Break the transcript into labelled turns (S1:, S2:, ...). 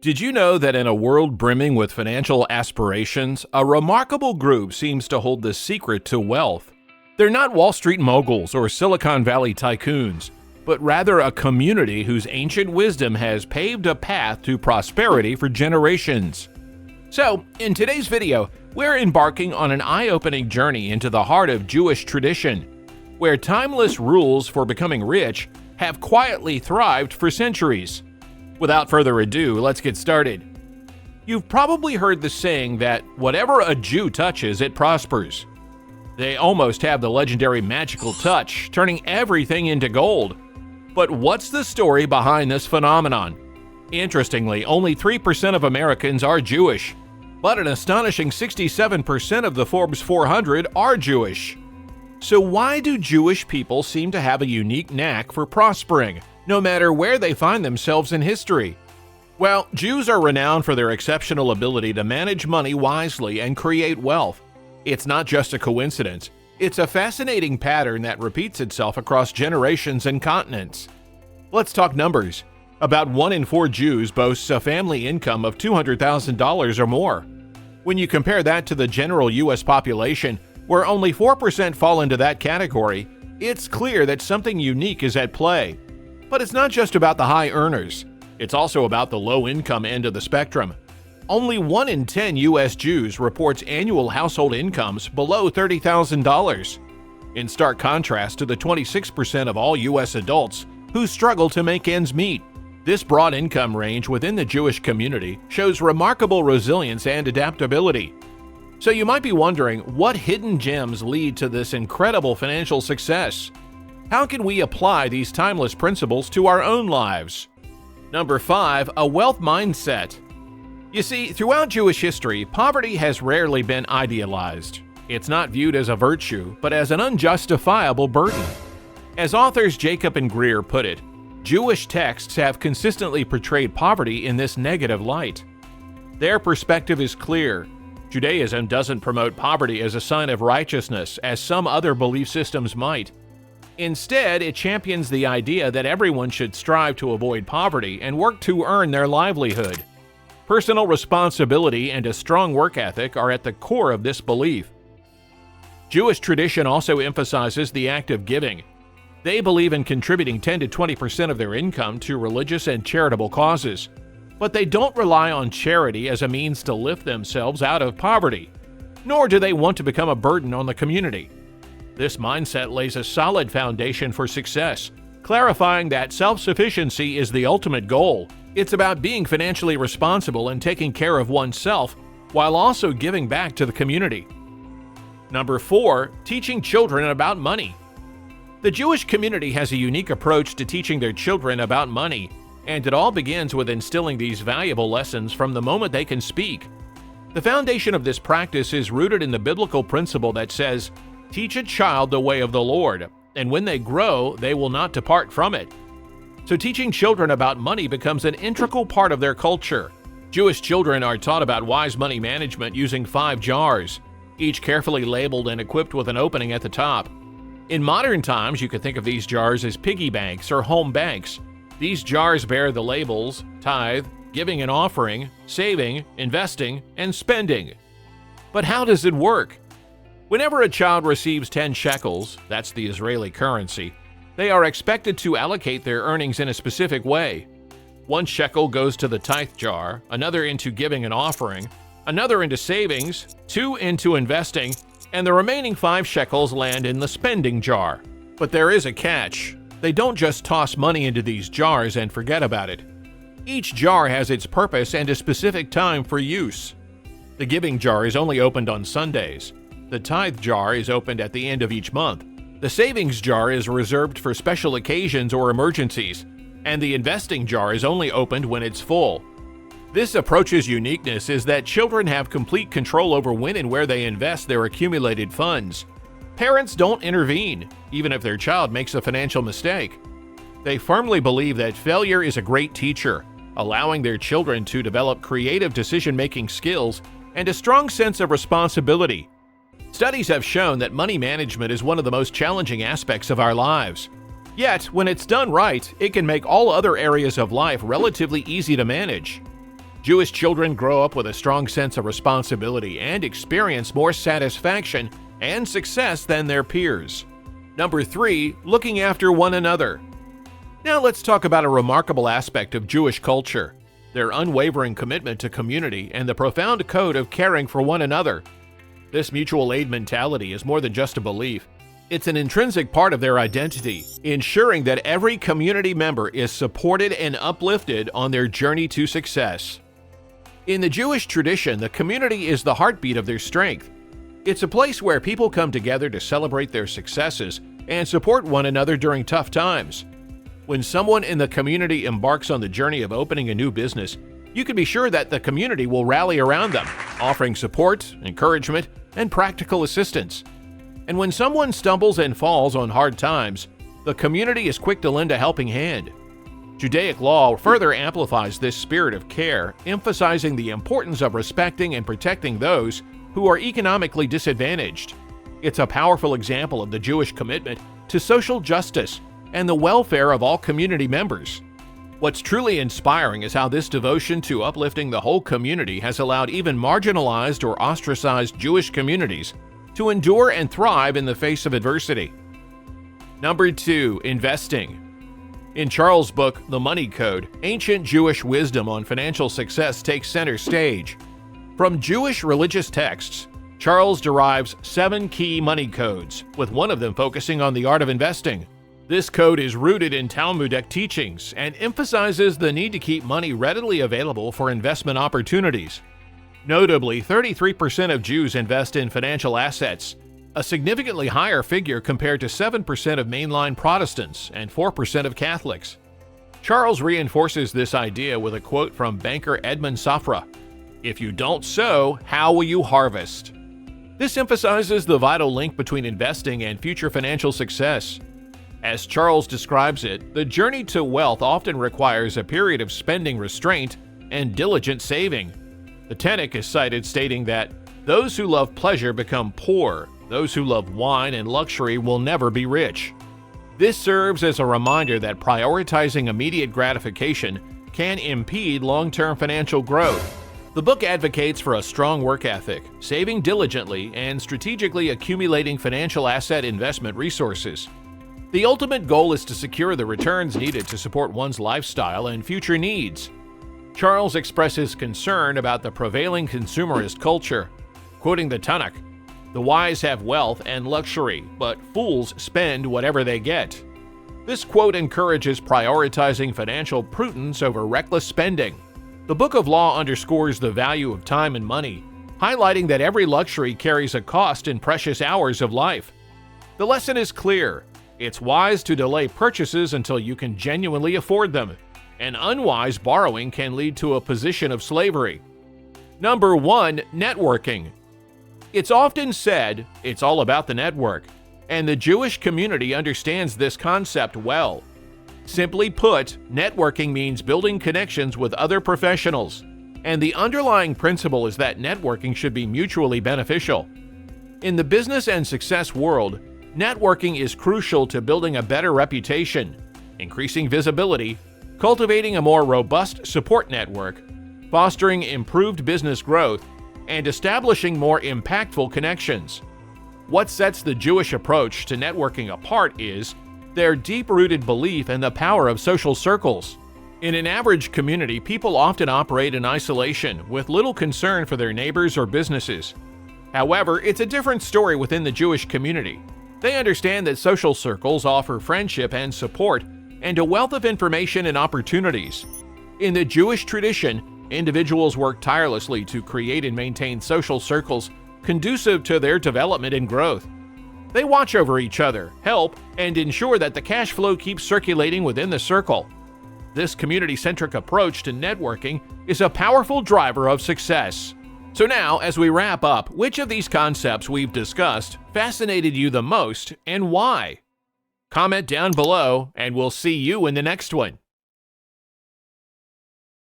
S1: Did you know that in a world brimming with financial aspirations, a remarkable group seems to hold the secret to wealth? They're not Wall Street moguls or Silicon Valley tycoons, but rather a community whose ancient wisdom has paved a path to prosperity for generations. So, in today's video, we're embarking on an eye-opening journey into the heart of Jewish tradition, where timeless rules for becoming rich have quietly thrived for centuries. Without further ado, let's get started. You've probably heard the saying that whatever a Jew touches, it prospers. They almost have the legendary magical touch, turning everything into gold. But what's the story behind this phenomenon? Interestingly, only 3% of Americans are Jewish, but an astonishing 67% of the Forbes 400 are Jewish. So why do Jewish people seem to have a unique knack for prospering, no matter where they find themselves in history? Well, Jews are renowned for their exceptional ability to manage money wisely and create wealth. It's not just a coincidence. It's a fascinating pattern that repeats itself across generations and continents. Let's talk numbers. About 1 in 4 Jews boasts a family income of $200,000 or more. When you compare that to the general U.S. population, where only 4% fall into that category, it's clear that something unique is at play. But it's not just about the high earners. It's also about the low-income end of the spectrum. Only 1 in 10 U.S. Jews reports annual household incomes below $30,000, in stark contrast to the 26% of all U.S. adults who struggle to make ends meet. This broad income range within the Jewish community shows remarkable resilience and adaptability. So you might be wondering, what hidden gems lead to this incredible financial success? How can we apply these timeless principles to our own lives? Number 5, a wealth mindset. You see, throughout Jewish history, poverty has rarely been idealized. It's not viewed as a virtue, but as an unjustifiable burden. As authors Jacob and Greer put it, Jewish texts have consistently portrayed poverty in this negative light. Their perspective is clear. Judaism doesn't promote poverty as a sign of righteousness, as some other belief systems might. Instead, it champions the idea that everyone should strive to avoid poverty and work to earn their livelihood. Personal responsibility and a strong work ethic are at the core of this belief. Jewish tradition also emphasizes the act of giving. They believe in contributing 10 to 20% of their income to religious and charitable causes. But they don't rely on charity as a means to lift themselves out of poverty, nor do they want to become a burden on the community. This mindset lays a solid foundation for success, clarifying that self-sufficiency is the ultimate goal. It's about being financially responsible and taking care of oneself while also giving back to the community. Number 4, teaching children about money. The Jewish community has a unique approach to teaching their children about money, and it all begins with instilling these valuable lessons from the moment they can speak. The foundation of this practice is rooted in the biblical principle that says, "Teach a child the way of the Lord, and when they grow, they will not depart from it." So teaching children about money becomes an integral part of their culture. Jewish children are taught about wise money management using 5 jars, each carefully labeled and equipped with an opening at the top. In modern times, you could think of these jars as piggy banks or home banks. These jars bear the labels tithe, giving and offering, saving, investing, and spending. But how does it work? Whenever a child receives 10 shekels, that's the Israeli currency, they are expected to allocate their earnings in a specific way. 1 shekel goes to the tithe jar, another into giving and offering, another into savings, 2 into investing, and the remaining 5 shekels land in the spending jar. But there is a catch. They don't just toss money into these jars and forget about it. Each jar has its purpose and a specific time for use. The giving jar is only opened on Sundays. The tithe jar is opened at the end of each month. The savings jar is reserved for special occasions or emergencies, and the investing jar is only opened when it's full. This approach's uniqueness is that children have complete control over when and where they invest their accumulated funds. Parents don't intervene, even if their child makes a financial mistake. They firmly believe that failure is a great teacher, allowing their children to develop creative decision-making skills and a strong sense of responsibility. Studies have shown that money management is one of the most challenging aspects of our lives. Yet, when it's done right, it can make all other areas of life relatively easy to manage. Jewish children grow up with a strong sense of responsibility and experience more satisfaction and success than their peers. Number 3, looking after one another. Now let's talk about a remarkable aspect of Jewish culture: their unwavering commitment to community and the profound code of caring for one another. This mutual aid mentality is more than just a belief. It's an intrinsic part of their identity, ensuring that every community member is supported and uplifted on their journey to success. In the Jewish tradition, the community is the heartbeat of their strength. It's a place where people come together to celebrate their successes and support one another during tough times. When someone in the community embarks on the journey of opening a new business, you can be sure that the community will rally around them, offering support, encouragement, and practical assistance. And when someone stumbles and falls on hard times, the community is quick to lend a helping hand. Judaic law further amplifies this spirit of care, emphasizing the importance of respecting and protecting those who are economically disadvantaged. It's a powerful example of the Jewish commitment to social justice and the welfare of all community members. What's truly inspiring is how this devotion to uplifting the whole community has allowed even marginalized or ostracized Jewish communities to endure and thrive in the face of adversity. Number 2, investing. In Charles' book, The Money Code, ancient Jewish wisdom on financial success takes center stage. From Jewish religious texts, Charles derives 7 key money codes, with one of them focusing on the art of investing. This code is rooted in Talmudic teachings and emphasizes the need to keep money readily available for investment opportunities. Notably, 33% of Jews invest in financial assets, a significantly higher figure compared to 7% of mainline Protestants and 4% of Catholics. Charles reinforces this idea with a quote from banker Edmund Safra: "If you don't sow, how will you harvest?" This emphasizes the vital link between investing and future financial success. As Charles describes it, the journey to wealth often requires a period of spending restraint and diligent saving. The Tanakh is cited stating that those who love pleasure become poor, those who love wine and luxury will never be rich. This serves as a reminder that prioritizing immediate gratification can impede long-term financial growth. The book advocates for a strong work ethic, saving diligently, and strategically accumulating financial asset investment resources. The ultimate goal is to secure the returns needed to support one's lifestyle and future needs. Charles expresses concern about the prevailing consumerist culture, quoting the Tanakh, "The wise have wealth and luxury, but fools spend whatever they get." This quote encourages prioritizing financial prudence over reckless spending. The Book of Law underscores the value of time and money, highlighting that every luxury carries a cost in precious hours of life. The lesson is clear: it's wise to delay purchases until you can genuinely afford them, and unwise borrowing can lead to a position of slavery. Number 1, networking. It's often said it's all about the network, and the Jewish community understands this concept well. Simply put, networking means building connections with other professionals, and the underlying principle is that networking should be mutually beneficial. In the business and success world, networking is crucial to building a better reputation, increasing visibility, cultivating a more robust support network, fostering improved business growth, and establishing more impactful connections. What sets the Jewish approach to networking apart is their deep-rooted belief in the power of social circles. In an average community, people often operate in isolation, with little concern for their neighbors or businesses. However, it's a different story within the Jewish community. They understand that social circles offer friendship and support, and a wealth of information and opportunities. In the Jewish tradition, individuals work tirelessly to create and maintain social circles conducive to their development and growth. They watch over each other, help, and ensure that the cash flow keeps circulating within the circle. This community-centric approach to networking is a powerful driver of success. So now, as we wrap up, which of these concepts we've discussed fascinated you the most and why? Comment down below, and we'll see you in the next one.